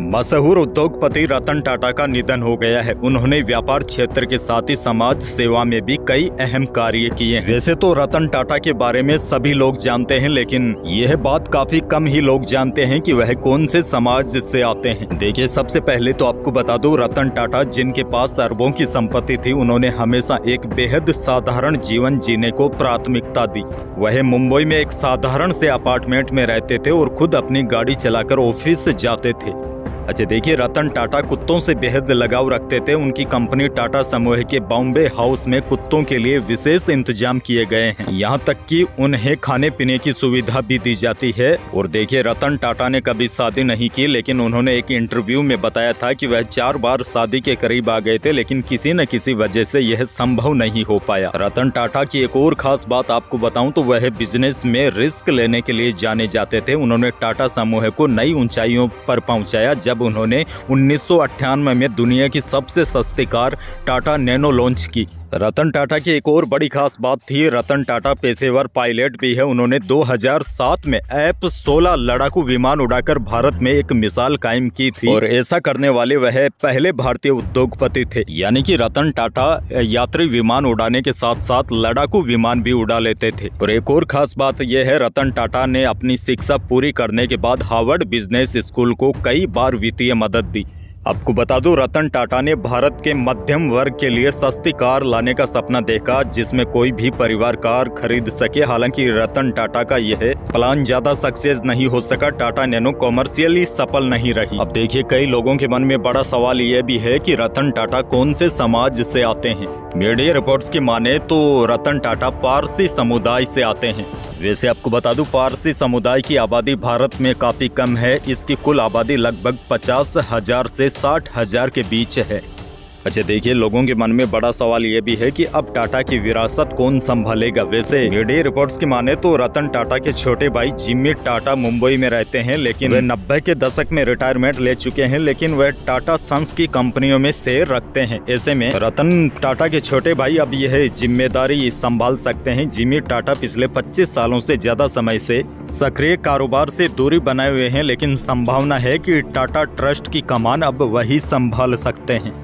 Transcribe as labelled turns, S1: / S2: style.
S1: मशहूर उद्योगपति रतन टाटा का निधन हो गया है। उन्होंने व्यापार क्षेत्र के साथ ही समाज सेवा में भी कई अहम कार्य किए हैं। वैसे तो रतन टाटा के बारे में सभी लोग जानते हैं, लेकिन यह बात काफी कम ही लोग जानते हैं कि वह कौन से समाज से आते हैं। देखिए, सबसे पहले तो आपको बता दूं, रतन टाटा जिनके पास अरबों की संपत्ति थी, उन्होंने हमेशा एक बेहद साधारण जीवन जीने को प्राथमिकता दी। वह मुंबई में एक साधारण से अपार्टमेंट में रहते थे और खुद अपनी गाड़ी चलाकर ऑफिस जाते थे। अच्छा देखिए, रतन टाटा कुत्तों से बेहद लगाव रखते थे। उनकी कंपनी टाटा समूह के बॉम्बे हाउस में कुत्तों के लिए विशेष इंतजाम किए गए हैं। यहाँ तक कि उन्हें खाने पीने की सुविधा भी दी जाती है। और देखिए, रतन टाटा ने कभी शादी नहीं की, लेकिन उन्होंने एक इंटरव्यू में बताया था कि वह 4 बार शादी के करीब आ गए थे, लेकिन किसी न किसी वजह से यह संभव नहीं हो पाया। रतन टाटा की एक और खास बात आपको बताऊं तो वह बिजनेस में रिस्क लेने के लिए जाने जाते थे। उन्होंने टाटा समूह को नई ऊंचाइयों पर पहुंचाया जब उन्होंने 1998 में दुनिया की सबसे सस्ती कार टाटा नैनो लॉन्च की। रतन टाटा की एक और बड़ी खास बात थी, रतन टाटा पेशेवर पायलट भी है। उन्होंने 2007 में F-16 लड़ाकू विमान उड़ाकर भारत में एक मिसाल कायम की थी और ऐसा करने वाले वह पहले भारतीय उद्योगपति थे। यानी कि रतन टाटा यात्री विमान उड़ाने के साथ साथ लड़ाकू विमान भी उड़ा लेते थे। और एक और खास बात यह है, रतन टाटा ने अपनी शिक्षा पूरी करने के बाद हार्वर्ड बिजनेस स्कूल को कई बार वित्तीय मदद दी। आपको बता दूं, रतन टाटा ने भारत के मध्यम वर्ग के लिए सस्ती कार लाने का सपना देखा, जिसमें कोई भी परिवार कार खरीद सके। हालांकि रतन टाटा का यह प्लान ज्यादा सक्सेस नहीं हो सका। टाटा नैनो कॉमर्शियली सफल नहीं रही। अब देखिए, कई लोगों के मन में बड़ा सवाल यह भी है कि रतन टाटा कौन से समाज से आते हैं। मीडिया रिपोर्ट्स की माने तो रतन टाटा पारसी समुदाय से आते हैं। वैसे आपको बता दूं, पारसी समुदाय की आबादी भारत में काफी कम है। इसकी कुल आबादी लगभग 50,000 से 60,000 के बीच है। अच्छा देखिए, लोगों के मन में बड़ा सवाल यह भी है कि अब टाटा की विरासत कौन संभालेगा। वैसे मीडिया रिपोर्ट्स की माने तो रतन टाटा के छोटे भाई जिमी टाटा मुंबई में रहते हैं, लेकिन वे 90 के दशक में रिटायरमेंट ले चुके हैं, लेकिन वह टाटा सन्स की कंपनियों में शेयर रखते हैं। ऐसे में रतन टाटा के छोटे भाई अब यह जिम्मेदारी संभाल सकते हैं। जिमी टाटा पिछले 25 सालों से ज्यादा समय से सक्रिय कारोबार से दूरी बनाए हुए हैं, लेकिन संभावना है कि टाटा ट्रस्ट की कमान अब वही संभाल सकते हैं।